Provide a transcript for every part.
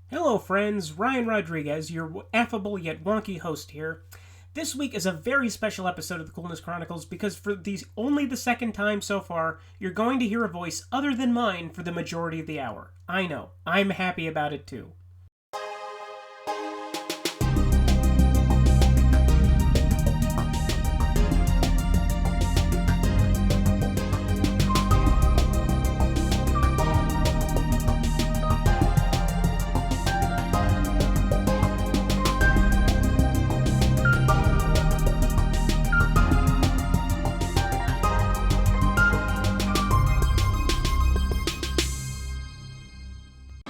Hello, friends. Ryan Rodriguez, your affable yet wonky host here. This week is a very special episode of the Coolness Chronicles because for only the second time so far, you're going to hear a voice other than mine for the majority of the hour. I know. I'm happy about it too.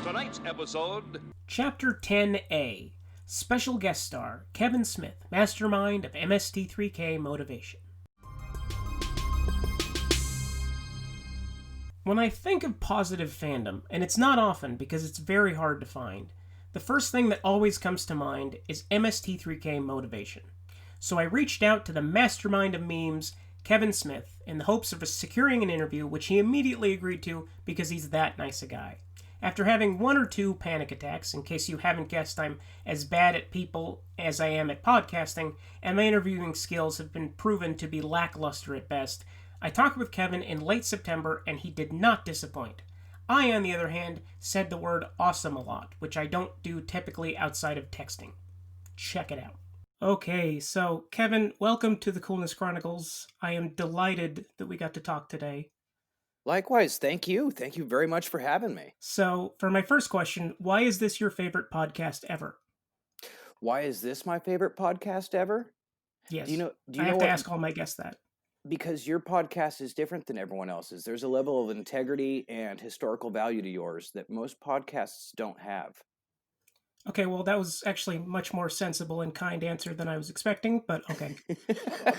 Tonight's episode. Chapter 10A. Special guest star Kevin Smith, Mastermind of MST3K Motivation. When I think of positive fandom, and it's not often because it's very hard to find, the first thing that always comes to mind is MST3K Motivation. So I reached out to the mastermind of memes, Kevin Smith, in the hopes of securing an interview, which he immediately agreed to because he's that nice a guy. After having one or two panic attacks, in case you haven't guessed, I'm as bad at people as I am at podcasting, and my interviewing skills have been proven to be lackluster at best, I talked with Kevin in late September and he did not disappoint. I, on the other hand, said the word awesome a lot, which I don't do typically outside of texting. Check it out. Okay, so Kevin, welcome to the Coolness Chronicles. I am delighted that we got to talk today. Likewise, thank you. Thank you very much for having me. So, for my first question, why is this your favorite podcast ever? Why is this my favorite podcast ever? Yes. Do you know I have to ask all my guests that. Because your podcast is different than everyone else's. There's a level of integrity and historical value to yours that most podcasts don't have. Okay, well, that was actually much more sensible and kind answer than I was expecting, but okay.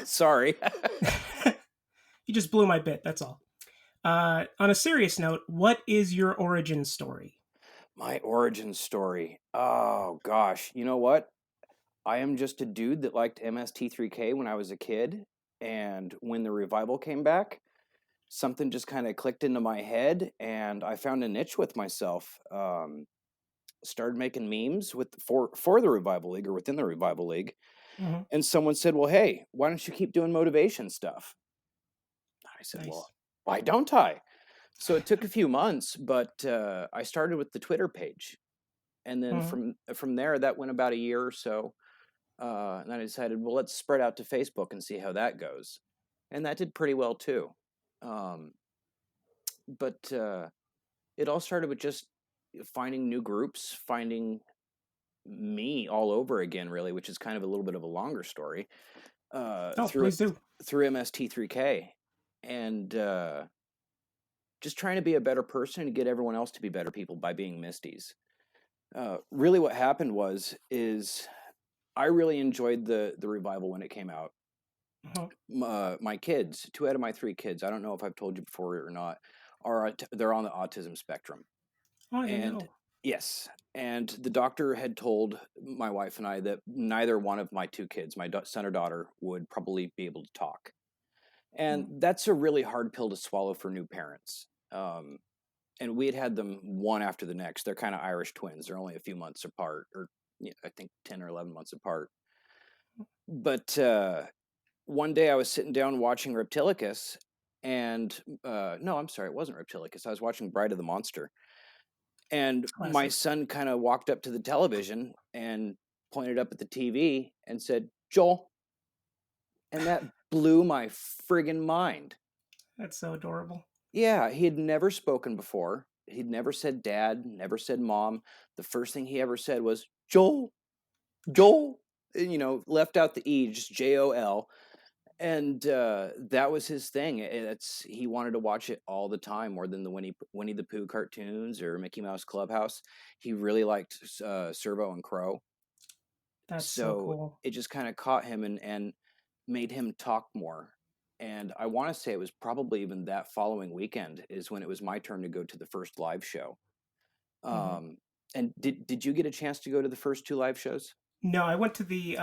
Sorry. You just blew my bit, that's all. On a serious note, what is your origin story? My origin story. Oh, gosh. You know what? I am just a dude that liked MST3K when I was a kid. And when the revival came back, something just kind of clicked into my head. And I found a niche with myself. Started making memes for the Revival League or within the Revival League. Mm-hmm. And someone said, well, hey, why don't you keep doing motivation stuff? I said, Nice. well, why don't I? So it took a few months, but I started with the Twitter page. And then from there, that went about a year or so. And I decided, well, let's spread out to Facebook and see how that goes. And that did pretty well too. But it all started with just finding new groups, finding me all over again, really, which is kind of a little bit of a longer story. Please do. Through MST3K. And just trying to be a better person and get everyone else to be better people by being MSTies. Really what happened is I really enjoyed the revival when it came out. My kids, 2 out of my 3 kids, I don't know if I've told you before or not, they're on the autism spectrum. Oh, I didn't know. Yes, and the doctor had told my wife and I that neither one of my 2 kids, my son or daughter, would probably be able to talk. And that's a really hard pill to swallow for new parents. And we had them one after the next. They're kind of Irish twins. They're only a few months apart, or I think 10 or 11 months apart. But one day I was sitting down watching Reptilicus, and no, I'm sorry, it wasn't Reptilicus. I was watching Bride of the Monster. And my son kind of walked up to the television and pointed up at the TV and said, Joel. And that blew my friggin' mind. That's so adorable. Yeah, he had never spoken before. He'd never said dad, never said mom. The first thing he ever said was, Joel, Joel, and, left out the E, just Jol. And that was his thing. He wanted to watch it all the time, more than the Winnie the Pooh cartoons or Mickey Mouse Clubhouse. He really liked Servo and Crow. That's so cool. It just kind of caught him and made him talk more. And I want to say it was probably even that following weekend is when it was my turn to go to the first live show. And did you get a chance to go to the first 2 live shows? No, I went to the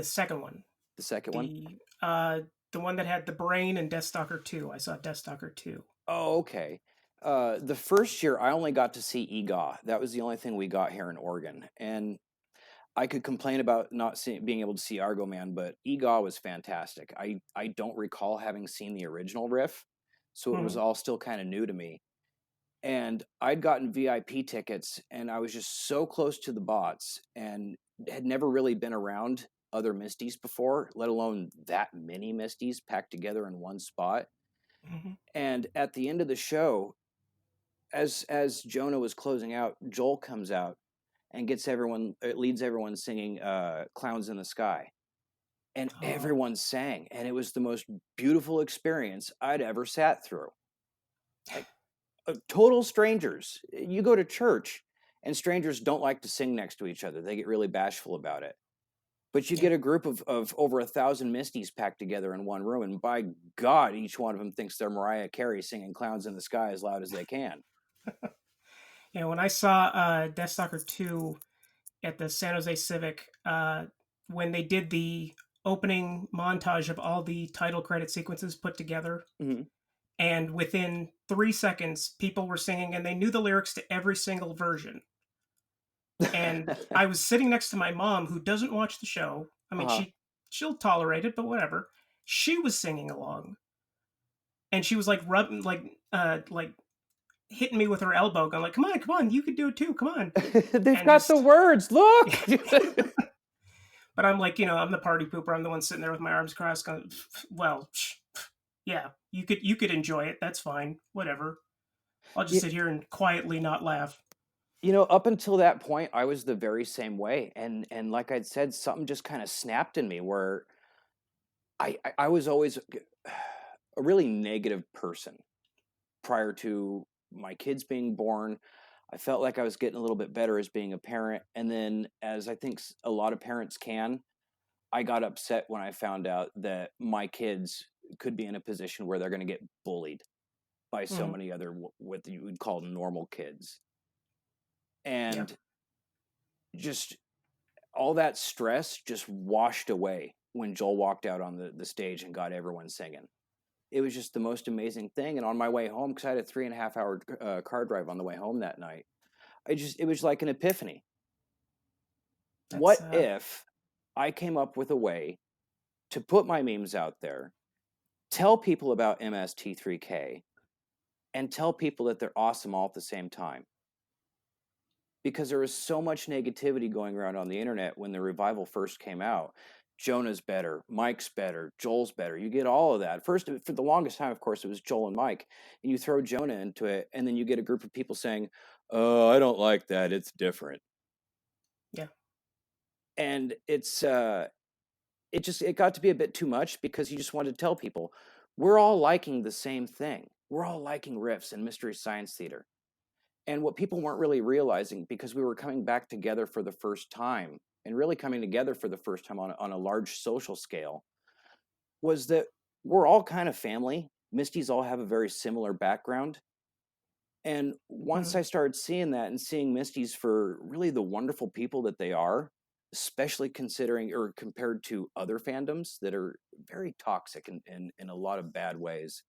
second one. The second one? The one that had the brain and Deathstalker 2. I saw Deathstalker 2. Oh, okay. The first year, I only got to see EGA. That was the only thing we got here in Oregon. And I could complain about not being able to see Argo Man, but EGA was fantastic. I don't recall having seen the original riff, so it was Mhm. all still kind of new to me. And I'd gotten VIP tickets, and I was just so close to the bots, and had never really been around other MSTies before, let alone that many MSTies packed together in one spot. Mhm. And at the end of the show, as Jonah was closing out, Joel comes out and leads everyone singing "Clowns in the Sky," and Oh, everyone sang, and it was the most beautiful experience I'd ever sat through. Like total strangers. You go to church, and strangers don't like to sing next to each other; they get really bashful about it. But you yeah. get a group of over 1,000 MSTies packed together in one room, and by God, each one of them thinks they're Mariah Carey singing "Clowns in the Sky" as loud as they can. Yeah, when I saw Deathstalker 2 at the San Jose Civic, when they did the opening montage of all the title credit sequences put together, Mhm. and within 3 seconds, people were singing and they knew the lyrics to every single version. And I was sitting next to my mom, who doesn't watch the show. I mean, uh she'll tolerate it, but whatever. She was singing along, and she was like rubbing, like hitting me with her elbow, going like, come on, you could do it too, come on," They've and got the just. words. Look. But I'm like, I'm the party pooper. I'm the one sitting there with my arms crossed, going, "Well, yeah, you could enjoy it. That's fine. Whatever. I'll just you, sit here and quietly not laugh." up until that point, I was the very same way, and like I'd said, something just kind of snapped in me where I was always a really negative person prior to my kids being born. I felt like I was getting a little bit better as being a parent, and then as I think a lot of parents can, I got upset when I found out that my kids could be in a position where they're going to get bullied by so Mhm. many other what you would call normal kids. Yeah, And just all that stress just washed away when Joel walked out on the stage and got everyone singing. It was just the most amazing thing. And on my way home, because I had a 3.5 hour car drive on the way home that night, it was like an epiphany. that's What if I came up with a way to put my memes out there, tell people about MST3K, and tell people that they're awesome all at the same time? Because there was so much negativity going around on the internet when the revival first came out. Jonah's better, Mike's better, Joel's better. You get all of that. First, for the longest time, of course, it was Joel and Mike. And you throw Jonah into it, and then you get a group of people saying, "Oh, I don't like that. It's different." yeah. And it got to be a bit too much because you just wanted to tell people, we're all liking the same thing. We're all liking riffs and Mystery Science Theater. And what people weren't really realizing, because we were coming back together for the first time, and really coming together for the first time on a large social scale, was that we're all kind of family. MSTies all have a very similar background. And once Mhm. I started seeing that and seeing MSTies for really the wonderful people that they are, especially considering or compared to other fandoms that are very toxic in a lot of bad ways,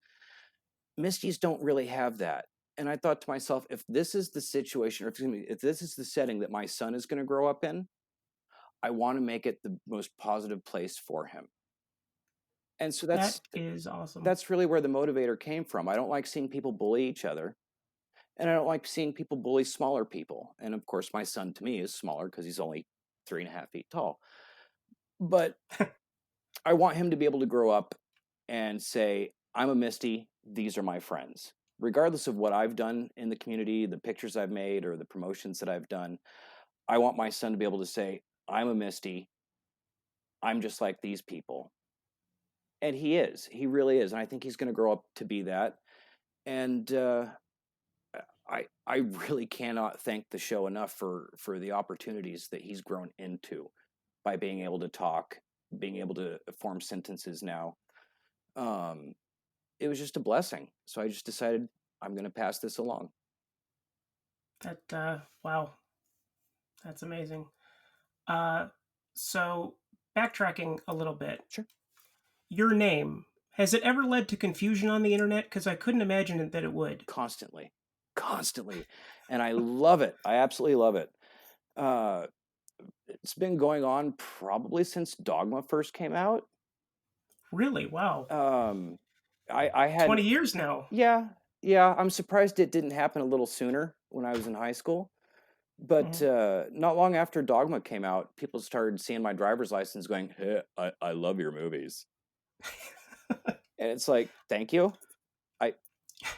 MSTies don't really have that. And I thought to myself, if this is the situation, or excuse me, if this is the setting that my son is going to grow up in, I want to make it the most positive place for him. And so That is awesome. that's really where the motivator came from. I don't like seeing people bully each other, and I don't like seeing people bully smaller people. And of course, my son to me is smaller because he's only 3.5 feet tall. But I want him to be able to grow up and say, I'm a MSTie, these are my friends. Regardless of what I've done in the community, the pictures I've made, or the promotions that I've done, I want my son to be able to say, I'm a MSTie, I'm just like these people. And he is. He really is. And I think he's going to grow up to be that. And I really cannot thank the show enough for the opportunities that he's grown into by being able to talk, being able to form sentences now. Um, it was just a blessing. So I just decided I'm going to pass this along. That wow, that's amazing. Uh, so backtracking a little bit, Sure. your name, has it ever led to confusion on the internet? Because I couldn't imagine that it would. Constantly. constantly, and I love it. I absolutely love it. Uh, it's been going on probably since Dogma first came out. Really? Wow. Um, I had 20 years now. yeah, yeah. I'm surprised it didn't happen a little sooner when I was in high school. But Mhm. not long after Dogma came out, people started seeing my driver's license, going, "Hey, I love your movies," and it's like, "Thank you." I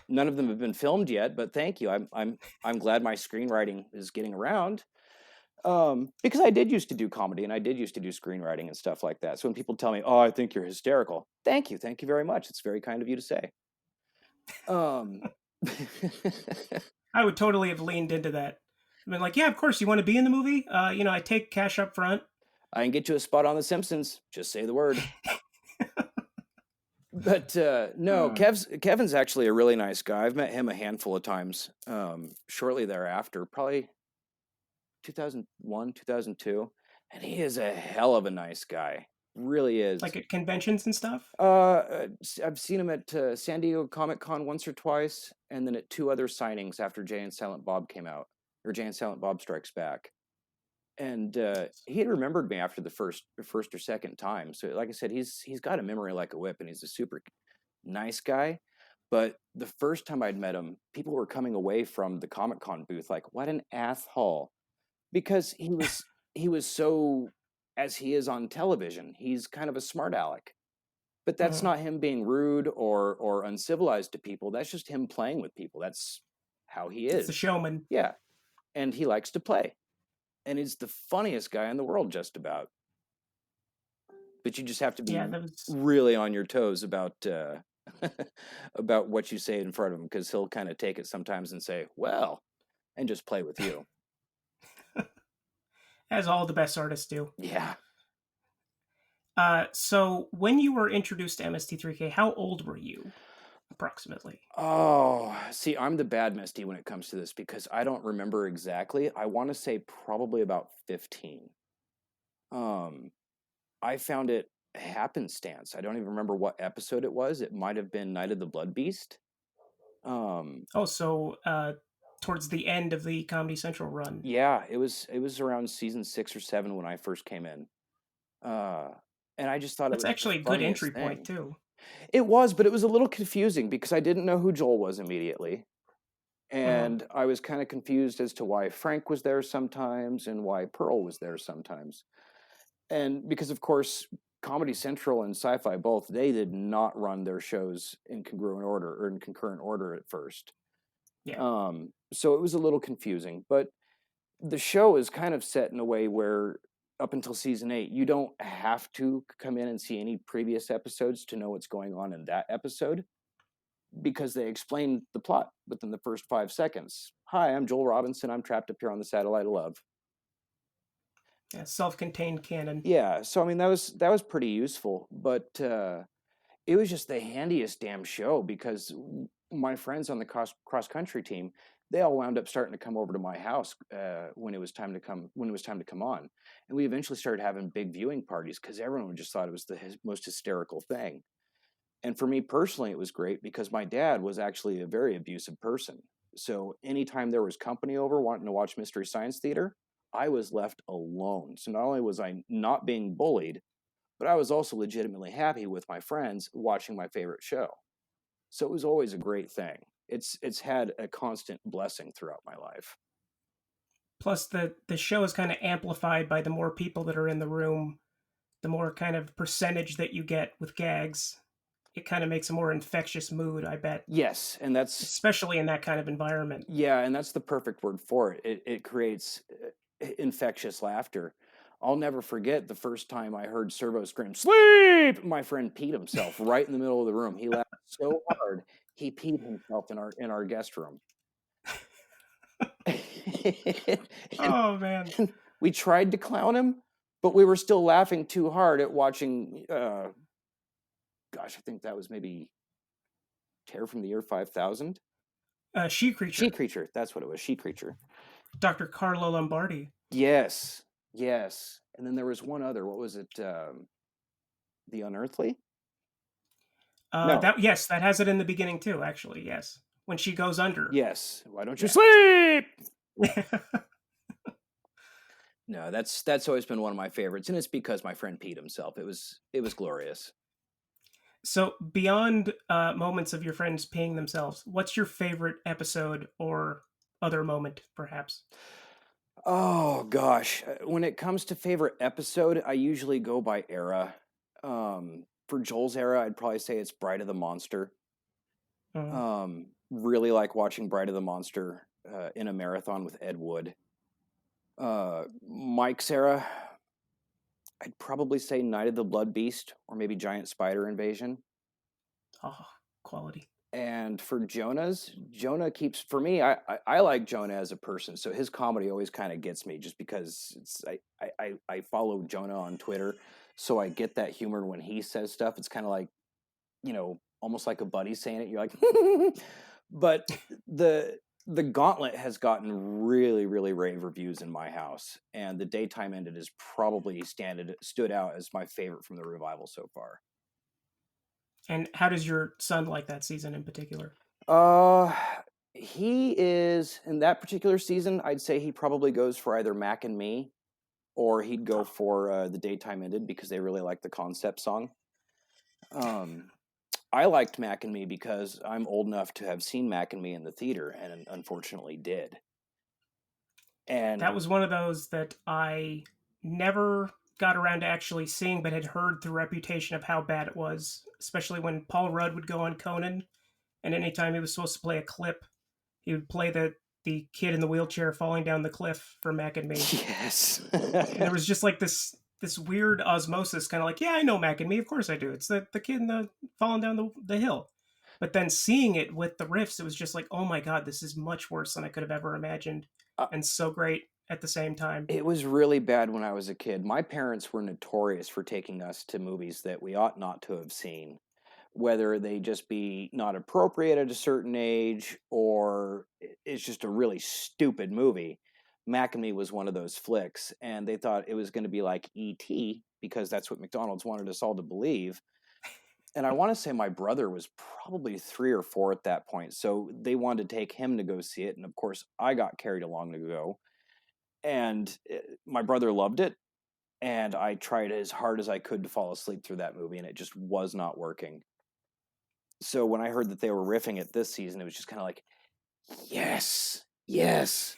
None of them have been filmed yet, but thank you. I'm glad my screenwriting is getting around. Because I did used to do comedy and I did used to do screenwriting and stuff like that. So when people tell me, "Oh, I think you're hysterical," thank you very much. It's very kind of you to say. Um, I would totally have leaned into that. I've been like, yeah, of course, you want to be in the movie? I take cash up front. I can get you a spot on The Simpsons. Just say the word. But no, Uh, Kevin's actually a really nice guy. I've met him a handful of times. Shortly thereafter, probably 2001, 2002, and he is a hell of a nice guy. Really is. like at conventions and stuff. I've seen him at San Diego Comic Con once or twice, and then at two other signings after Jay and Silent Bob came out, or Jay and Silent Bob Strikes Back. And he had remembered me after the first or second time. So, like I said, he's got a memory like a whip, and he's a super nice guy. But the first time I'd met him, people were coming away from the Comic Con booth like, "What an asshole," because he was so, as he is on television, he's kind of a smart aleck. But that's Mhm. not him being rude or uncivilized to people. That's just him playing with people. That's how he It's the is. showman. Yeah, and he likes to play, and he's the funniest guy in the world, just about. But you just have to be Yeah, that was. really on your toes about about what you say in front of him, because he'll kind of take it sometimes and say, "Well," and just play with you. As all the best artists do. Yeah. So when you were introduced to MST3K, how old were you, approximately? Oh, see, I'm the bad Misty when it comes to this because I don't remember exactly. I want to say probably about 15. Um, I found it happenstance. I don't even remember what episode it was. It might have been Night of the Blood Beast. Um, Oh, so towards the end of the Comedy Central run. yeah, it was around season 6 or 7 when I first came in. Uh, and I just thought it That's was the actually a good entry funniest point thing. too. It was, but it was a little confusing because I didn't know who Joel was immediately. Mhm. And I was kind of confused as to why Frank was there sometimes and why Pearl was there sometimes. And because, of course, Comedy Central and Sci-Fi both, they did not run their shows in congruent order or in concurrent order at first. Yeah. So it was a little confusing, but the show is kind of set in a way where up until season 8, you don't have to come in and see any previous episodes to know what's going on in that episode, because they explain the plot within the first 5 seconds. Hi, I'm Joel Robinson. I'm trapped up here on the satellite of love. Yeah, self-contained canon. Yeah, so I mean that was pretty useful, but it was just the handiest damn show because my friends on the cross country team, they all wound up starting to come over to my house when it was time to come on, and we eventually started having big viewing parties because everyone just thought it was the most hysterical thing. And for me personally, it was great because my dad was actually a very abusive person. So anytime there was company over wanting to watch Mystery Science Theater, I was left alone. So not only was I not being bullied, but I was also legitimately happy with my friends watching my favorite show. So it was always a great thing. It's had a constant blessing throughout my life. Plus, the show is kind of amplified by the more people that are in the room, the more kind of percentage that you get with gags. It kind of makes a more infectious mood, I bet, Yes, and that's especially in that kind of environment. yeah, and that's the perfect word for it. It creates infectious laughter. I'll never forget the first time I heard Servo scream, "Sleep!" My friend peed himself right in the middle of the room. He laughed so hard, he peed himself in our guest room. and, Oh man. and we tried to clown him, but we were still laughing too hard at watching, gosh, I think that was maybe Terror from the Year 5000. She She Creature, Creature, that's what it was, She Creature. Dr. Carlo Lombardi. Yes, yes. And then there was one other. What was it? The Unearthly? No. That yes, that has it in the beginning too. Actually, yes. when she goes under. Yes. Why don't you Yeah. sleep? No, that's always been one of my favorites, and it's because my friend peed himself. It was glorious. So beyond moments of your friends peeing themselves, what's your favorite episode or other moment, perhaps? Oh gosh, when it comes to favorite episode, I usually go by era. For Joel's era, I'd probably say it's Bride of the Monster. Mm. Really like watching Bride of the Monster in a marathon with Ed Wood. Mike's era, I'd probably say Night of the Blood Beast or maybe Giant Spider Invasion. Oh, quality. And for Jonah keeps for me. I like Jonah as a person, so his comedy always kind of gets me, just because I follow Jonah on Twitter, so I get that humor when he says stuff. It's kind of like, almost like a buddy saying it. You're like, but the Gauntlet has gotten really really rave reviews in my house, and the Daytime Ended has probably stood out as my favorite from the revival so far. And how does your son like that season in particular? Uh, he is in that particular season. I'd say he probably goes for either Mac and Me, or he'd go for the Daytime Ended, because they really like the concept song. Um, I liked Mac and Me because I'm old enough to have seen Mac and Me in the theater, and unfortunately did. And That was one of those that I never got around to actually seeing, but had heard the reputation of how bad it was, especially when Paul Rudd would go on Conan, and anytime he was supposed to play a clip, he would play the kid in the wheelchair falling down the cliff for Mac and Me. yes, And there was just like this weird osmosis, kind of like, yeah, I know Mac and Me, of course I do. It's the kid in the falling down the hill. But then seeing it with the riffs, it was just like, oh my god, this is much worse than I could have ever imagined, and so great at the same time. it was really bad when I was a kid. My parents were notorious for taking us to movies that we ought not to have seen, whether they just be not appropriate at a certain age or it's just a really stupid movie. Mac and Me was one of those flicks, and they thought it was going to be like E.T. because that's what McDonald's wanted us all to believe. And I want to say my brother was probably 3 or 4 at that point, so they wanted to take him to go see it, and of course I got carried along to go. And my brother loved it, and I tried as hard as I could to fall asleep through that movie, and it just was not working. So when I heard that they were riffing it this season, it was just kind of like, yes, yes.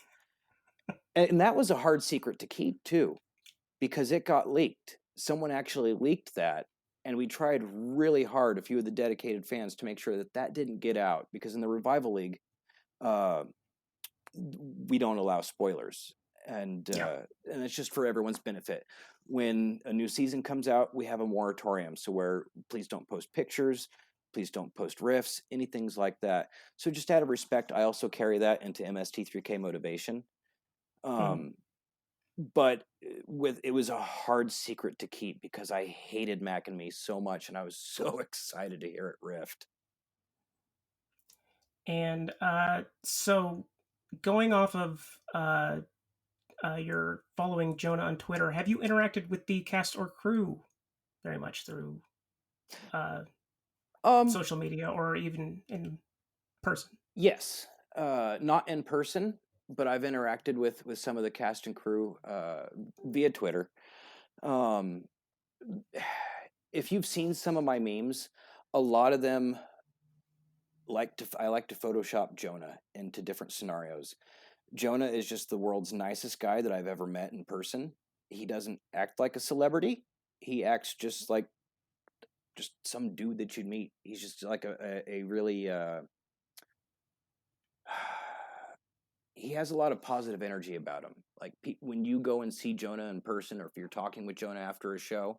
And that was a hard secret to keep too, because it got leaked. Someone actually leaked that, and we tried really hard, a few of the dedicated fans, to make sure that that didn't get out, because in the Revival League, uh, we don't allow spoilers, and and it's just for everyone's benefit. When a new season comes out, we have a moratorium, so where please don't post pictures, please don't post riffs, anything like that. So just out of respect, I also carry that into MST3K Motivation. Mhm. But it was a hard secret to keep because I hated Mac and Me so much, and I was so excited to hear it riffed. And so, going off of your following Jonah on Twitter, have you interacted with the cast or crew very much through uh, Um, social media or even in person? yes, not in person, but I've interacted with some of the cast and crew via Twitter. Um, if you've seen some of my memes, a lot of them I like to Photoshop Jonah into different scenarios. Jonah is just the world's nicest guy that I've ever met in person. He doesn't act like a celebrity. He acts just like just some dude that you'd meet. He's just like a really he has a lot of positive energy about him. Like when you go and see Jonah in person, or if you're talking with Jonah after a show,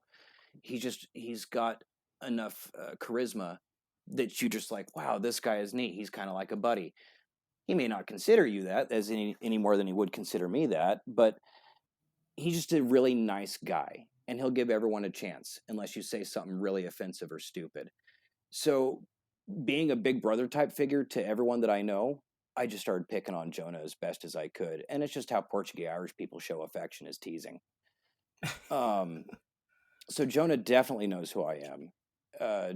he's got enough charisma that you just like, wow, this guy is neat. He's kind of like a buddy. He may not consider you that as any more than he would consider me that, but he's just a really nice guy, and he'll give everyone a chance unless you say something really offensive or stupid. So, being a big brother type figure to everyone that I know, I just started picking on Jonah as best as I could, and it's just how Portuguese Irish people show affection, is teasing. Um, so Jonah definitely knows who I am.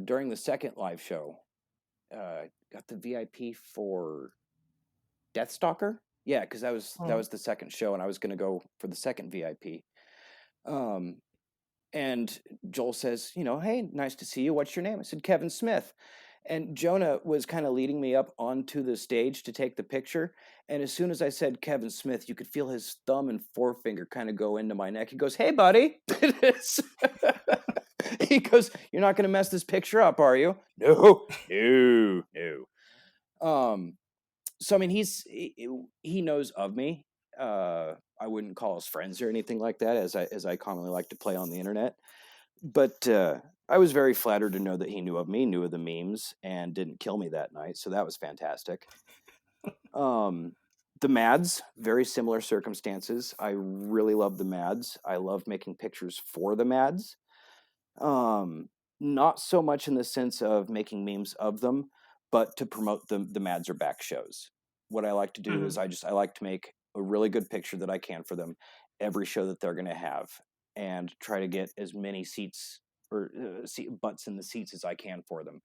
During the second live show, got the VIP for Deathstalker. Yeah, because that was the second show, and I was going to go for the second VIP. And Joel says, hey, nice to see you. What's your name? I said, Kevin Smith. And Jonah was kind of leading me up onto the stage to take the picture. And as soon as I said Kevin Smith, you could feel his thumb and forefinger kind of go into my neck. He goes, hey, buddy. He goes, you're not going to mess this picture up, are you? No. So, I mean, he knows of me. I wouldn't call us friends or anything like that, as I commonly like to play on the internet. But I was very flattered to know that he knew of me, knew of the memes, and didn't kill me that night. So that was fantastic. The Mads, very similar circumstances. I really love the Mads. I love making pictures for the Mads. Not so much in the sense of making memes of them, but to promote the Mads Are Back shows. What I like to do is I like to make a really good picture that I can for them every show that they're going to have, and try to get as many seats or butts in the seats as I can for them,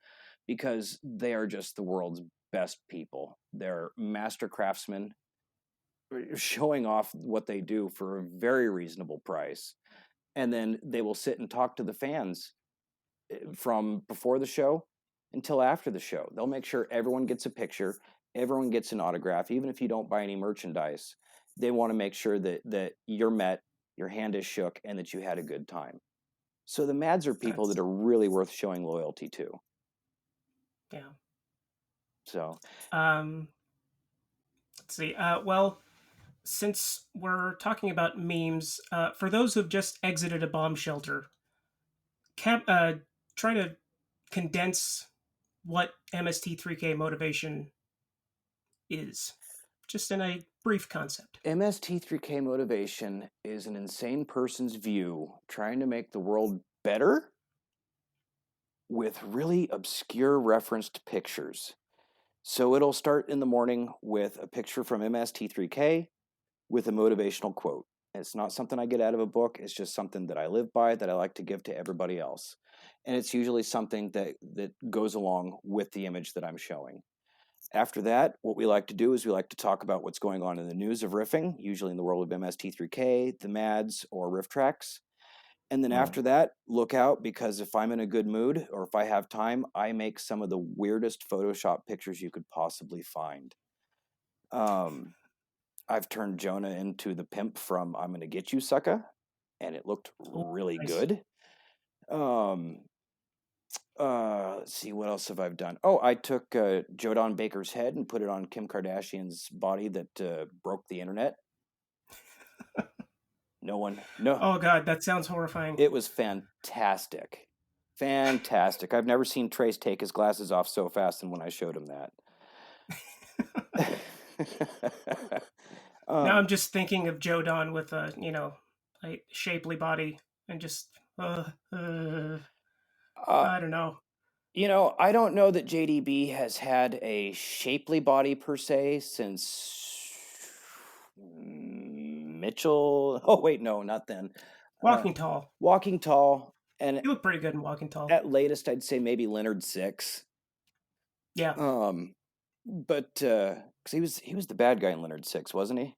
because they are just the world's best people. They're master craftsmen, showing off what they do for a very reasonable price. And then they will sit and talk to the fans from before the show until after the show. They'll make sure everyone gets a picture, everyone gets an autograph, even if you don't buy any merchandise. They want to make sure that you're met, your hand is shook, and that you had a good time. So the Mads are people that are really worth showing loyalty to. Yeah. So, let's see. Well, since we're talking about memes, for those who've just exited a bomb shelter, try to condense what MST3K motivation is, just in a brief concept. MST3K motivation is an insane person's view trying to make the world better with really obscure referenced pictures. So it'll start in the morning with a picture from MST3K with a motivational quote. It's not something I get out of a book. It's just something that I live by, that I like to give to everybody else. And it's usually something that goes along with the image that I'm showing. After that, what we like to do is we like to talk about what's going on in the news of riffing, usually in the world of MST3K, the Mads, or riff tracks. And then after that, look out, because if I'm in a good mood or if I have time, I make some of the weirdest Photoshop pictures you could possibly find. I've turned Jonah into the pimp from I'm Gonna Get You, Sucka, and it looked really good. Let's see, what else have I done? Oh, I took Jodan Baker's head and put it on Kim Kardashian's body that broke the internet. No. Oh God, that sounds horrifying. It was fantastic. Fantastic. I've never seen Trace take his glasses off so fast than when I showed him that. Now I'm just thinking of Jodan with a shapely body and just I don't know. I don't know that JDB has had a shapely body per se since Mitchell. Oh wait, no, not then. Walking Tall. Walking Tall, and He looked pretty good in Walking Tall. At latest, I'd say maybe Leonard Six. Yeah. But because he was the bad guy in Leonard Six, wasn't he?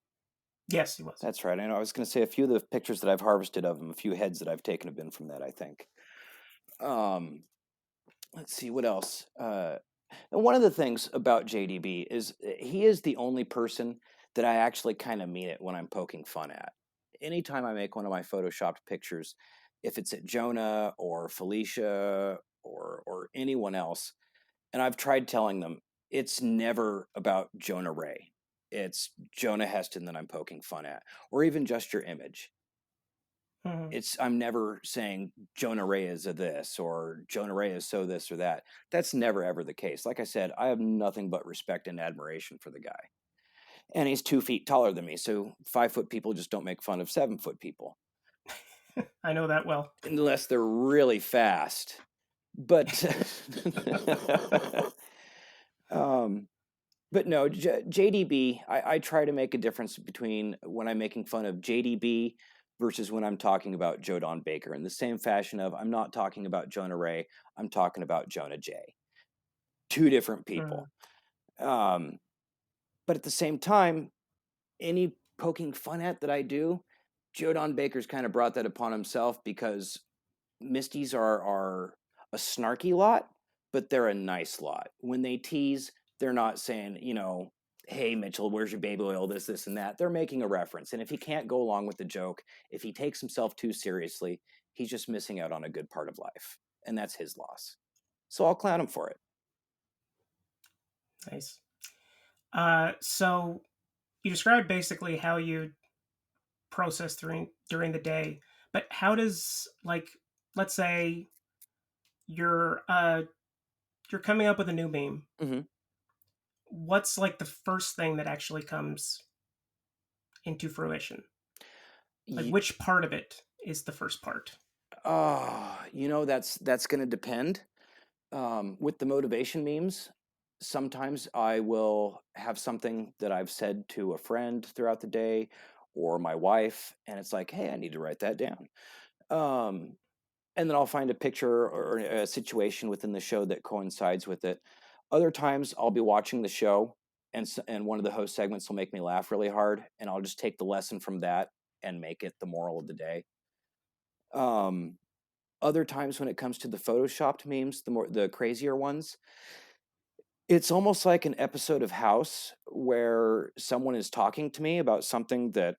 Yes, he was. That's right. I know. I was going to say a few of the pictures that I've harvested of him, a few heads that I've taken have been from that, I think. Let's see, what else? And one of the things about JDB is he is the only person that I actually kind of mean it when I'm poking fun at. Anytime I make one of my photoshopped pictures, if it's at Jonah or Felicia or anyone else, and I've tried telling them, it's never about Jonah Ray. It's Jonah Heston that I'm poking fun at, or even just your image. I'm never saying Jonah Ray is a this or Jonah Ray is so this or that. That's never ever the case. Like I said, I have nothing but respect and admiration for the guy. And he's 2 feet taller than me, so 5 foot people just don't make fun of 7 foot people. I know that well. Unless they're really fast. But but no, JDB, I try to make a difference between when I'm making fun of JDB versus when I'm talking about Jodan Baker. In the same fashion of, I'm not talking about Jonah Ray, I'm talking about Jonah J. two different Mhm. people. Um, but at the same time, any poking fun at that I do, Joe Don Baker's kind of brought that upon himself because MSTies are a snarky lot, but they're a nice lot. When they tease, they're not saying, hey, Mitchell, where's your baby oil, this, and that. They're making a reference. And if he can't go along with the joke, if he takes himself too seriously, he's just missing out on a good part of life. And that's his loss. So I'll clown him for it. Nice. So you described basically how you process during the day, but how does, like, let's say you're coming up with a new meme. Mm-hmm. What's like the first thing that actually comes into fruition? Like, which part of it is the first part? That's going to depend. With the motivation memes, sometimes I will have something that I've said to a friend throughout the day or my wife, and it's like, hey, I need to write that down. Um, and then I'll find a picture or a situation within the show that coincides with it. Other times I'll be watching the show, and one of the host segments will make me laugh really hard, and I'll just take the lesson from that and make it the moral of the day. Um, Other times when it comes to the photoshopped memes, the crazier ones, it's almost like an episode of House where someone is talking to me about something that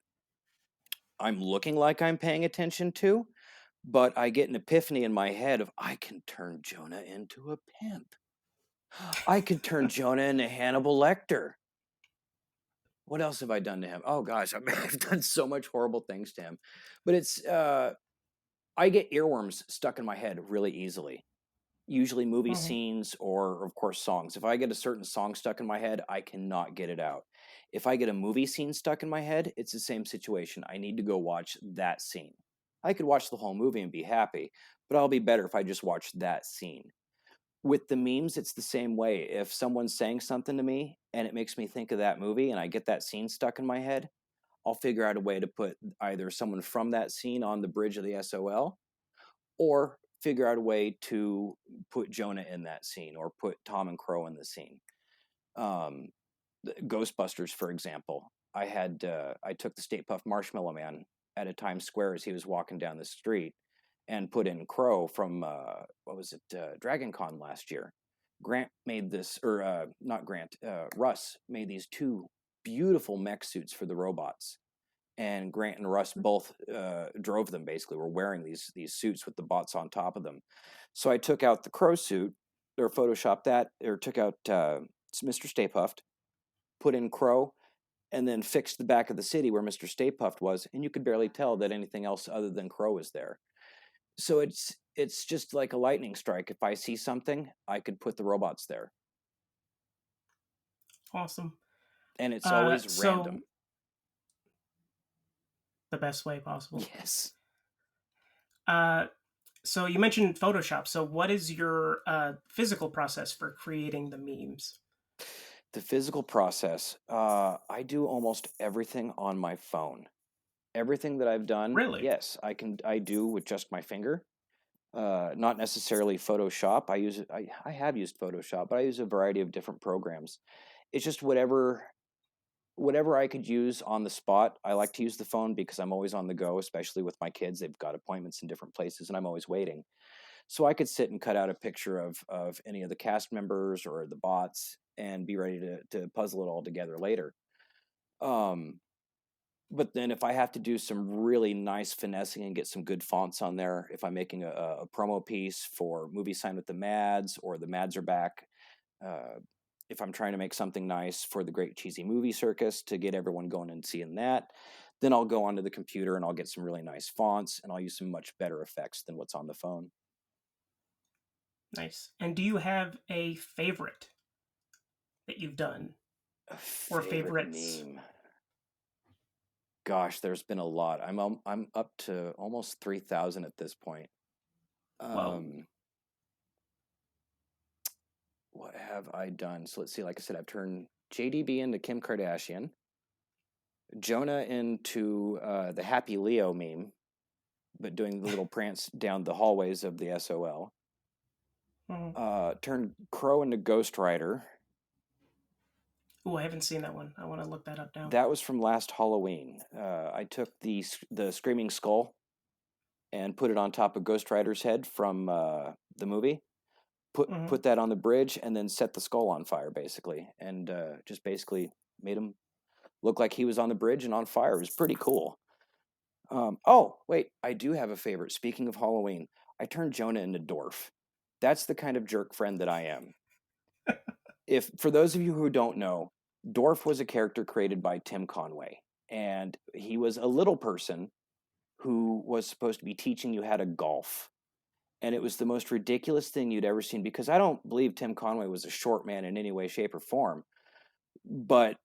I'm looking like I'm paying attention to, but I get an epiphany in my head of I can turn Jonah into a pimp. I can turn Jonah into Hannibal Lecter. What else have I done to him? Oh gosh, I've done so much horrible things to him. But I get earworms stuck in my head really easily. Usually movie Mhm. scenes or of course songs. If I get a certain song stuck in my head, I cannot get it out. If I get a movie scene stuck in my head, it's the same situation. I need to go watch that scene. I could watch the whole movie and be happy, but I'll be better if I just watch that scene. With the memes, it's the same way. If someone's saying something to me and it makes me think of that movie and I get that scene stuck in my head, I'll figure out a way to put either someone from that scene on the bridge of the SOL or figure out a way to put Jonah in that scene or put Tom and Crow in the scene. Um, Ghostbusters, for example, I took the Stay Puft Marshmallow Man at a Times Square as he was walking down the street and put in Crow from what was it, Dragon Con last year. Grant made this, or not Grant, Russ made these two beautiful mech suits for the robots, and Grant and Russ both drove them. Basically, were wearing these suits with the bots on top of them. So I took out the Crow suit, or photoshopped that, or took out Mr. Stay Puft, put in Crow, and then fixed the back of the city where Mr. Stay Puft was, and you could barely tell that anything else other than Crow was there. So it's just like a lightning strike. If I see something, I could put the robots there, Awesome. and it's always So random. the best way possible. Yes. Uh, so you mentioned Photoshop. So what is your physical process for creating the memes? The physical process. I do almost everything on my phone. Everything that I've done, Really? yes, I do with just my finger. Not necessarily Photoshop. I have used Photoshop, but I use a variety of different programs. It's just whatever I could use on the spot. I like to use the phone because I'm always on the go, especially with my kids. They've got appointments in different places and I'm always waiting. So I could sit and cut out a picture of any of the cast members or the bots and be ready to puzzle it all together later. Um, but then if I have to do some really nice finessing and get some good fonts on there, if I'm making a promo piece for Movie Sign with the Mads or the Mads are back, uh, if I'm trying to make something nice for the Great Cheesy Movie Circus to get everyone going and seeing that, then I'll go onto the computer and I'll get some really nice fonts and I'll use some much better effects than what's on the phone. Nice. And do you have a favorite that you've done A or favorite favorites? meme. Gosh, there's been a lot. I'm up to almost 3,000 at this point. Whoa. Um, what have I done? So let's see. Like I said, I've turned JDB into Kim Kardashian, Jonah into the Happy Leo meme, but doing the little prance down the hallways of the SOL. Turned Crow into Ghost Rider. Oh, I haven't seen that one. I want to look that up now. That was from last Halloween. I took the Screaming Skull and put it on top of Ghost Rider's head from the movie. Put that on the bridge and then set the skull on fire, basically, and just basically made him look like he was on the bridge and on fire. It was pretty cool. Oh, wait, I do have a favorite. Speaking of Halloween, I turned Jonah into Dorf. That's the kind of jerk friend that I am. If for those of you who don't know, Dorf was a character created by Tim Conway, and he was a little person who was supposed to be teaching you how to golf. And it was the most ridiculous thing you'd ever seen, because I don't believe Tim Conway was a short man in any way, shape, or form. But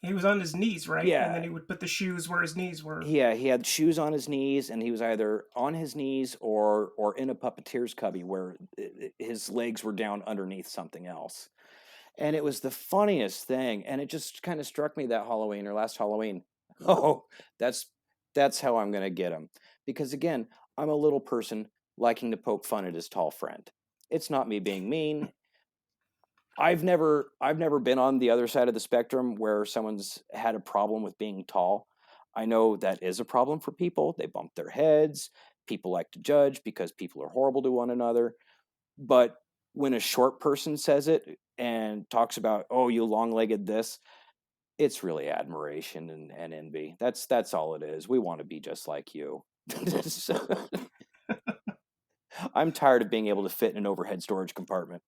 he was on his knees, right? Yeah. And then he would put the shoes where his knees were. Yeah, he had shoes on his knees, and he was either on his knees or in a puppeteer's cubby where his legs were down underneath something else. And it was the funniest thing, and it just kind of struck me that Halloween or last Halloween. Oh, that's how I'm going to get him. Because again, I'm a little person liking to poke fun at his tall friend. It's not me being mean. I've never been on the other side of the spectrum where someone's had a problem with being tall. I know that is a problem for people. They bump their heads. People like to judge because people are horrible to one another. But when a short person says it and talks about, oh, you long-legged this, it's really admiration and envy. That's all it is. We want to be just like you. I'm tired of being able to fit in an overhead storage compartment.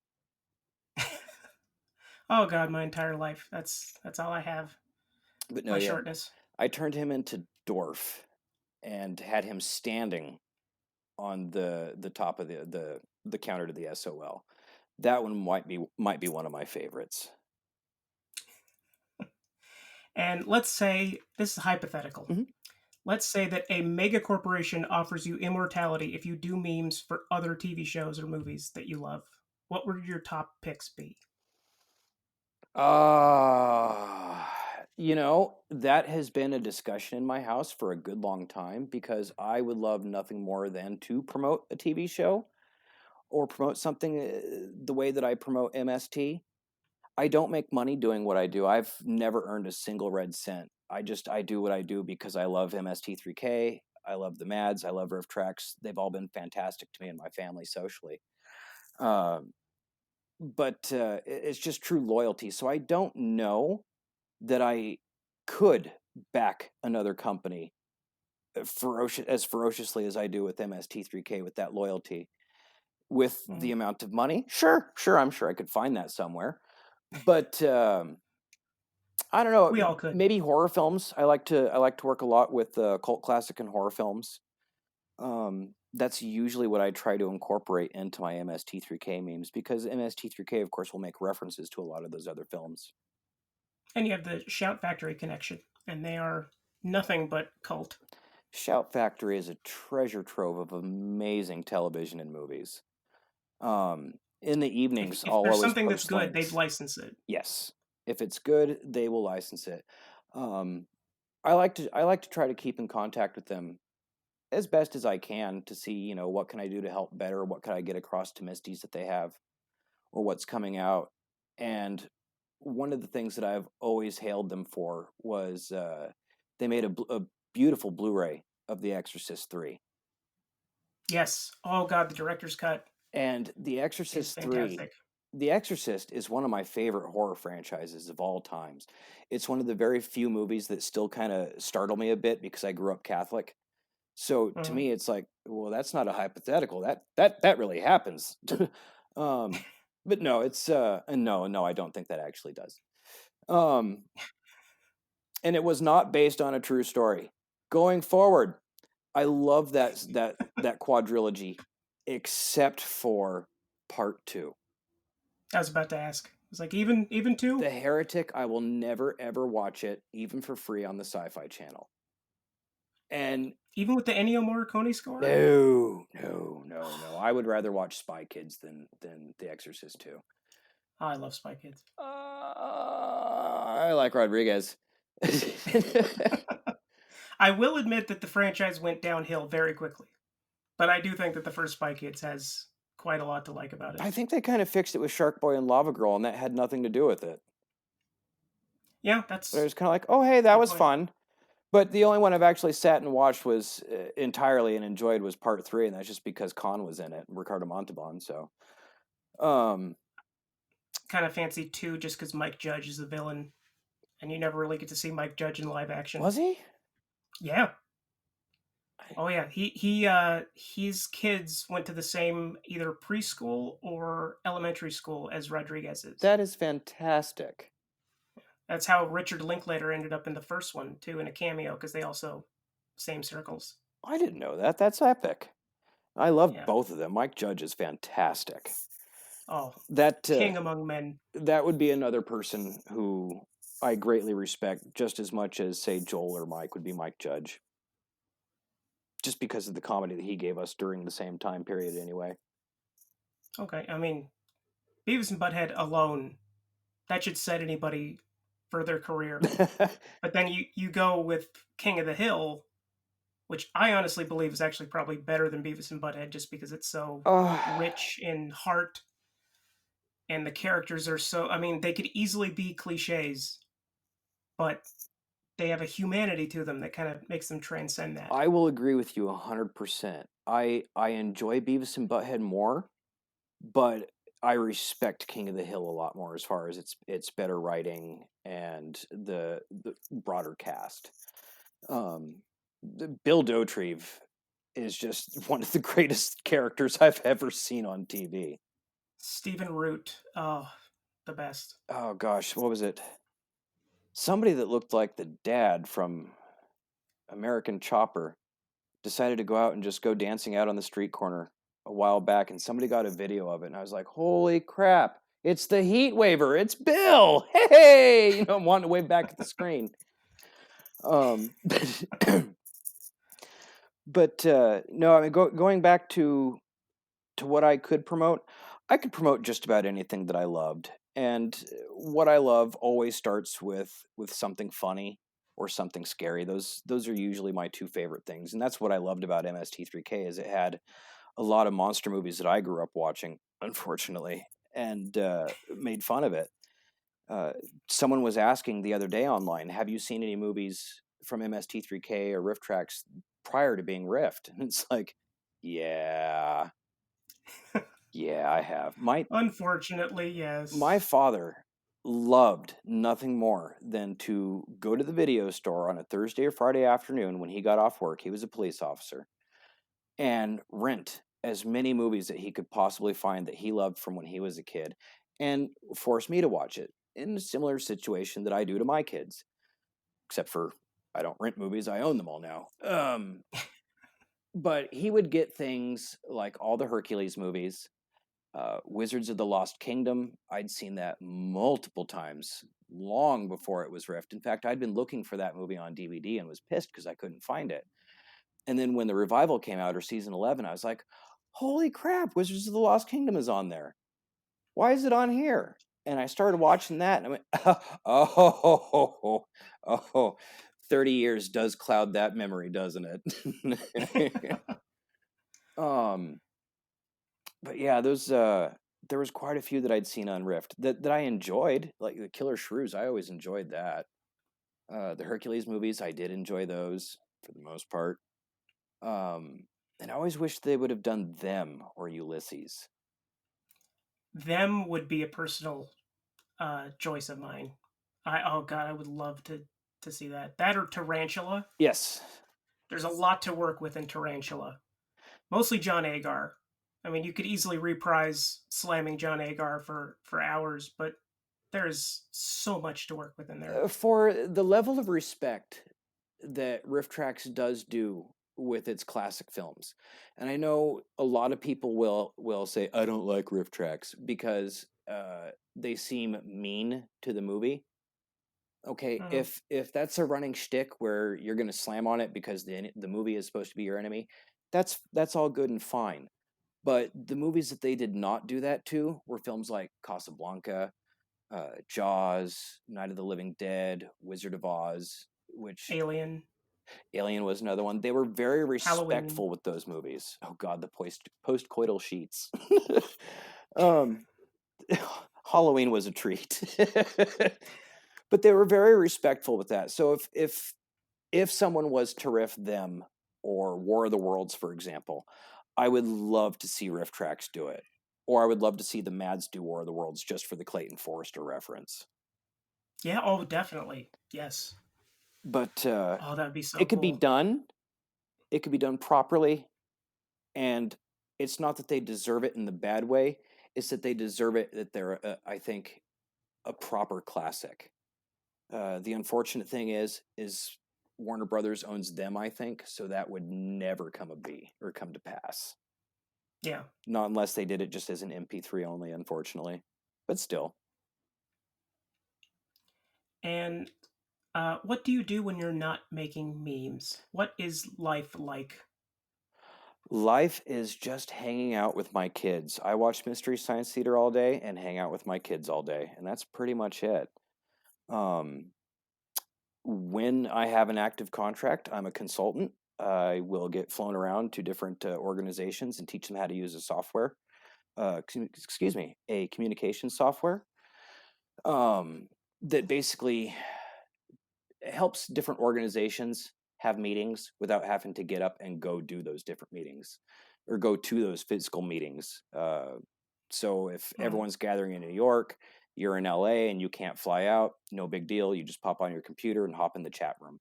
Oh God, my entire life. That's all I have. But no, my yeah, shortness. I turned him into Dorf and had him standing on the top of the counter to the SOL. That one might be one of my favorites. And let's say this is hypothetical. Mm-hmm. Let's say that a mega corporation offers you immortality if you do memes for other TV shows or movies that you love. What would your top picks be? That has been a discussion in my house for a good long time, because I would love nothing more than to promote a TV show or promote something the way that I promote MSTie. I don't make money doing what I do. I've never earned a single red cent. I do what I do because I love MST3K. I love the Mads. I love Riff Tracks. They've all been fantastic to me and my family socially. But it's just true loyalty. So I don't know that I could back another company as ferociously as I do with MST3K with that loyalty. With the amount of money, sure, I'm sure I could find that somewhere. But I don't know. We all could. Maybe horror films. I like to work a lot with cult classic and horror films. That's usually what I try to incorporate into my MST3K memes, because MST3K, of course, will make references to a lot of those other films. And you have the Shout Factory connection, and they are nothing but cult. Shout Factory is a treasure trove of amazing television and movies. In the evenings, if I'll there's always something post that's good, links. they'd license it. Yes, if it's good, they will license it. I like to try to keep in contact with them as best as I can to see, what can I do to help better, what can I get across to Misties that they have, or what's coming out. And one of the things that I've always hailed them for was they made a beautiful Blu-ray of The Exorcist 3. Yes. Oh God, the director's cut. And The Exorcist 3, The Exorcist is one of my favorite horror franchises of all times. It's one of the very few movies that still kind of startle me a bit because I grew up Catholic. So to me, it's like, well, that's not a hypothetical. That really happens. But no, it's no, I don't think that actually does. And it was not based on a true story. Going forward, I love that quadrilogy, except for part 2. I was about to ask. It's like even 2. The Heretic, I will never ever watch it, even for free on the Sci-Fi Channel. And even with the Ennio Morricone score? No. I would rather watch Spy Kids than The Exorcist 2. Oh, I love Spy Kids. I like Rodriguez. I will admit that the franchise went downhill very quickly, but I do think that the first Spy Kids has quite a lot to like about it. I think they kind of fixed it with Shark Boy and Lava Girl, and that had nothing to do with it. Yeah, But it that's was kind of like, oh, hey, that good was point. fun. But the only one I've actually sat and watched was entirely and enjoyed was part 3, and that's just because Khan was in it, Ricardo Montalban. So, um, Kind of fancy 2 just because Mike Judge is the villain, and you never really get to see Mike Judge in live action. was he? Yeah. Oh yeah. His kids went to the same either preschool or elementary school as Rodriguez's. That is fantastic. That's how Richard Linklater ended up in the first one too, in a cameo, because they also same circles. I didn't know that. That's epic. I love Yeah. both of them. Mike Judge is fantastic. Oh, That king among men. that would be another person who I greatly respect just as much as, say, Joel or Mike would be Mike Judge. Just because of the comedy that he gave us during the same time period, anyway. Okay, I mean, Beavis and Butthead alone, that should set anybody for their career. But then you go with King of the Hill, which I honestly believe is actually probably better than Beavis and Butthead, just because it's so rich in heart, and the characters are so. I mean, they could easily be cliches, but they have a humanity to them that kind of makes them transcend that. I will agree with you 100%. I enjoy Beavis and Butthead more, but I respect King of the Hill a lot more as far as its better writing and the broader cast. Bill Dauterive is just one of the greatest characters I've ever seen on TV. Stephen Root, oh, the best. Oh gosh, what was it? Somebody that looked like the dad from American Chopper decided to go out and just go dancing out on the street corner a while back, and somebody got a video of it, and I was like, holy crap, it's the Heat Waver, it's Bill! Hey! I'm wanting to wave back at the screen. But no, I mean, going back to what I could promote just about anything that I loved. And what I love always starts with something funny or something scary. Those are usually my 2 favorite things. And that's what I loved about MST3K is it had a lot of monster movies that I grew up watching, unfortunately, and made fun of it. Someone was asking the other day online, have you seen any movies from MST3K or Riff Tracks prior to being riffed? And it's like, yeah. Yeah, I have. Unfortunately, yes. My father loved nothing more than to go to the video store on a Thursday or Friday afternoon when he got off work. He was a police officer, and rent as many movies that he could possibly find that he loved from when he was a kid and force me to watch it in a similar situation that I do to my kids. Except for I don't rent movies, I own them all now. But he would get things like all the Hercules movies, Wizards of the Lost Kingdom. I'd seen that multiple times long before it was riffed. In fact, I'd been looking for that movie on DVD and was pissed because I couldn't find it. And then when the revival came out, or season 11, I was like, holy crap, Wizards of the Lost Kingdom is on there. Why is it on here? And I started watching that, and I went, oh, 30 years does cloud that memory, doesn't it? But yeah, those there was quite a few that I'd seen on Rift that I enjoyed, like the Killer Shrews. I always enjoyed that. The Hercules movies, I did enjoy those for the most part. And I always wish they would have done Them or Ulysses. Them would be a personal choice of mine. Oh god, I would love to see that. That or Tarantula. Yes. There's a lot to work with in Tarantula. Mostly John Agar. I mean, you could easily reprise slamming John Agar for hours, but there's so much to work with in there. For the level of respect that Riff Tracks does do with its classic films, and I know a lot of people will say I don't like Riff Tracks because they seem mean to the movie. Okay, if that's a running shtick where you're going to slam on it because the movie is supposed to be your enemy, that's all good and fine. But the movies that they did not do that to were films like Casablanca, Jaws, Night of the Living Dead, Wizard of Oz, which Alien. Alien was another one. They were very Halloween. respectful with those movies. Oh God, the post-coital sheets. um, Halloween was a treat, but they were very respectful with that. So if someone was to riff them or War of the Worlds, for example, I would love to see Riff Tracks do it, or I would love to see the Mads do War of the Worlds just for the Clayton Forrester reference. Yeah, oh, definitely. Yes. But Oh, that'd be so it could be cool. done. It could be done properly, and it's not that they deserve it in the bad way. It's that they deserve it. That they're, I think, a proper classic. The unfortunate thing is Warner Brothers owns them, I think, so that would never come to pass. Yeah. Not unless they did it just as an MP3 only, unfortunately. But still. And what do you do when you're not making memes? What is life like? Life is just hanging out with my kids. I watch Mystery Science Theater all day and hang out with my kids all day, and that's pretty much it. When I have an active contract, I'm a consultant. I will get flown around to different organizations and teach them how to use a software. A communication software that basically helps different organizations have meetings without having to get up and go do those different meetings or go to those physical meetings. So if everyone's gathering in New York, you're in LA and you can't fly out, no big deal. You just pop on your computer and hop in the chat room.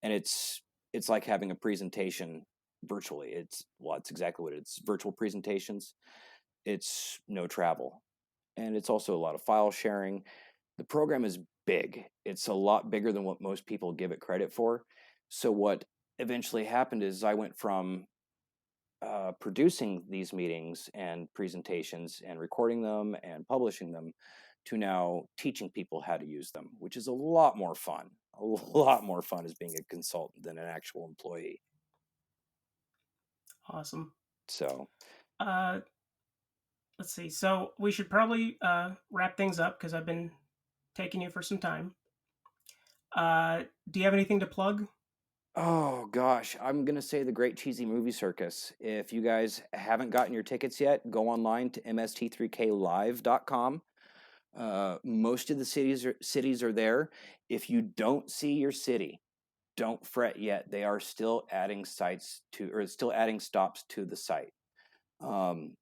And it's like having a presentation virtually. It's exactly what it's virtual presentations. It's no travel. And it's also a lot of file sharing. The program is big. It's a lot bigger than what most people give it credit for. So what eventually happened is I went from producing these meetings and presentations and recording them and publishing them to now teaching people how to use them, which is a lot more fun. A lot more fun as being a consultant than an actual employee. Awesome. So, Uh, let's see. So we should probably wrap things up because I've been taking you for some time. Do you have anything to plug? oh gosh, I'm going to say the Great Cheesy Movie Circus. If you guys haven't gotten your tickets yet, go online to MST3KLive.com. Most of the cities are there. If you don't see your city, don't fret yet. They are still adding stops to the site.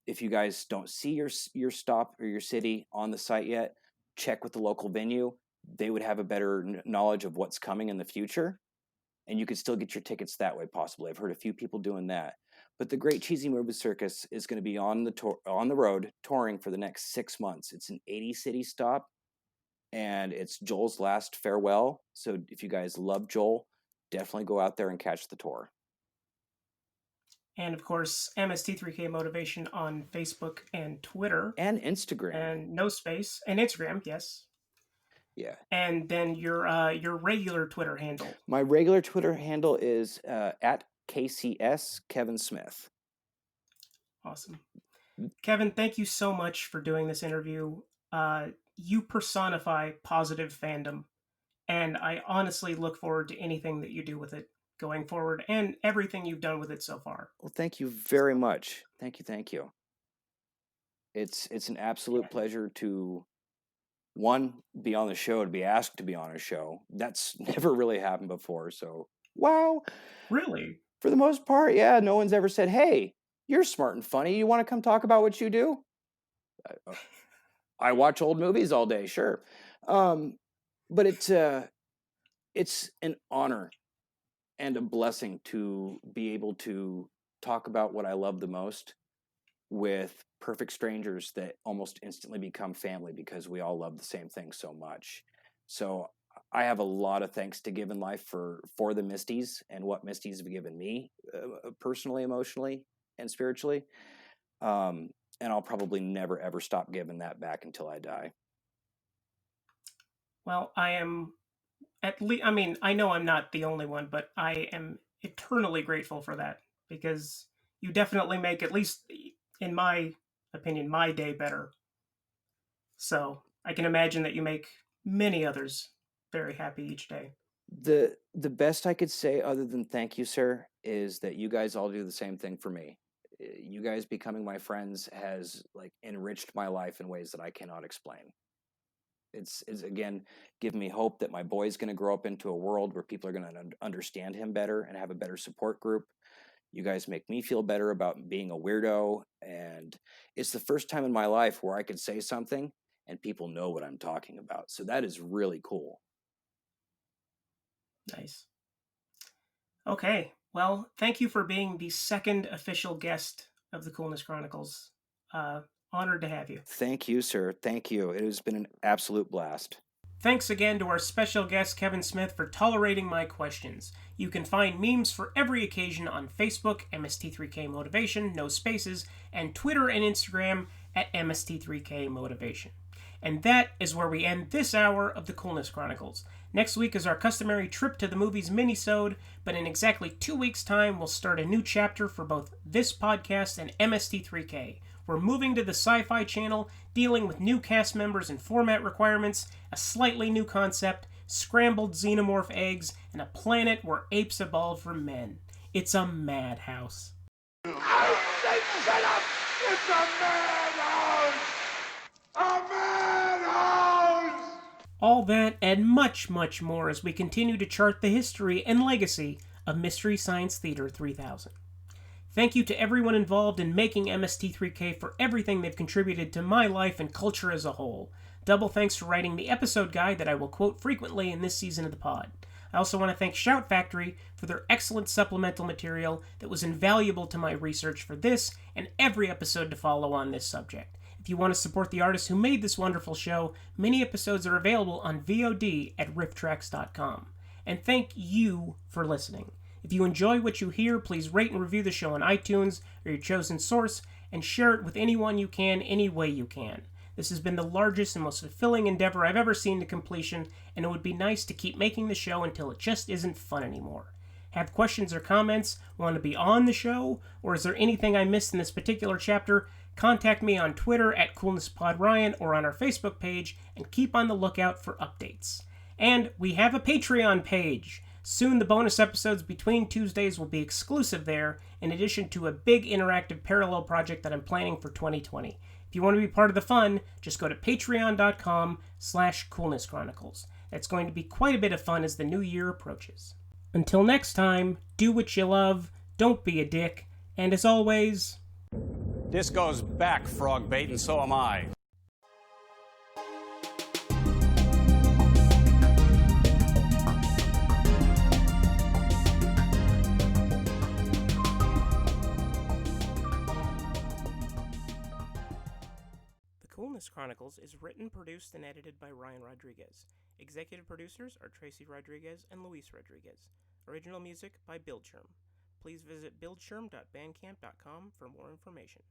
If you guys don't see your stop or your city on the site yet, check with the local venue. They would have a better knowledge of what's coming in the future, and you could still get your tickets that way. Possibly, I've heard a few people doing that. But the Great Cheesy Movie Circus is going to be on the road touring for the next 6 months. It's an 80-city stop, and it's Joel's last farewell. So if you guys love Joel, definitely go out there and catch the tour. And of course, MST3K Motivation on Facebook and Twitter. And Instagram. And no space. And Instagram, yes. Yeah. And then your regular Twitter handle. My regular Twitter handle is at KCS Kevin Smith. Awesome. Kevin, thank you so much for doing this interview. You personify positive fandom, and I honestly look forward to anything that you do with it going forward and everything you've done with it so far. Well, thank you very much. Thank you. It's an absolute pleasure to, one, be on the show, to be asked to be on a show. That's never really happened before, so wow. Really? For the most part, yeah, no one's ever said, hey, you're smart and funny. You want to come talk about what you do? I watch old movies all day, sure. But it's an honor and a blessing to be able to talk about what I love the most with perfect strangers that almost instantly become family because we all love the same thing so much. So I have a lot of thanks to give in life for the MSTies and what MSTies have given me personally, emotionally, and spiritually. And I'll probably never, ever stop giving that back until I die. Well, I am I mean, I know I'm not the only one, but I am eternally grateful for that because you definitely make, at least in my opinion, my day better. So I can imagine that you make many others very happy each day. The best I could say, other than thank you, sir, is that you guys all do the same thing for me. You guys becoming my friends has like enriched my life in ways that I cannot explain. It's again giving me hope that my boy's going to grow up into a world where people are going to understand him better and have a better support group. You guys make me feel better about being a weirdo, and it's the first time in my life where I could say something and people know what I'm talking about. So that is really cool. Nice. Okay, well, thank you for being the second official guest of the Coolness Chronicles. Honored to have you. Thank you, sir. Thank you. It has been an absolute blast. Thanks again to our special guest, Kevin Smith, for tolerating my questions. You can find memes for every occasion on Facebook, MST3K Motivation, no spaces, and Twitter and Instagram at MST3K Motivation. And that is where we end this hour of the Coolness Chronicles. Next week is our customary trip to the movies minisode, but in exactly 2 weeks' time, we'll start a new chapter for both this podcast and MST3K. We're moving to the Sci-Fi Channel, dealing with new cast members and format requirements, a slightly new concept, scrambled xenomorph eggs, and a planet where apes evolve from men. It's a madhouse. I said shut up! It's a madhouse! A madhouse! All that and much, much more as we continue to chart the history and legacy of Mystery Science Theater 3000. Thank you to everyone involved in making MST3K for everything they've contributed to my life and culture as a whole. Double thanks for writing the episode guide that I will quote frequently in this season of the pod. I also want to thank Shout Factory for their excellent supplemental material that was invaluable to my research for this and every episode to follow on this subject. If you want to support the artists who made this wonderful show, many episodes are available on VOD at rifftracks.com. And thank you for listening. If you enjoy what you hear, please rate and review the show on iTunes or your chosen source, and share it with anyone you can, any way you can. This has been the largest and most fulfilling endeavor I've ever seen to completion, and it would be nice to keep making the show until it just isn't fun anymore. Have questions or comments? Want to be on the show? Or is there anything I missed in this particular chapter? Contact me on Twitter at CoolnessPodRyan or on our Facebook page, and keep on the lookout for updates. And we have a Patreon page. Soon the bonus episodes between Tuesdays will be exclusive there, in addition to a big interactive parallel project that I'm planning for 2020. If you want to be part of the fun, just go to patreon.com/coolnesschronicles. That's going to be quite a bit of fun as the new year approaches. Until next time, do what you love, don't be a dick, and as always... This goes back, frog bait, and so am I. Coolness Chronicles is written, produced, and edited by Ryan Rodriguez. Executive producers are Tracy Rodriguez and Luis Rodriguez. Original music by Bildschirm. Please visit bildschirm.bandcamp.com for more information.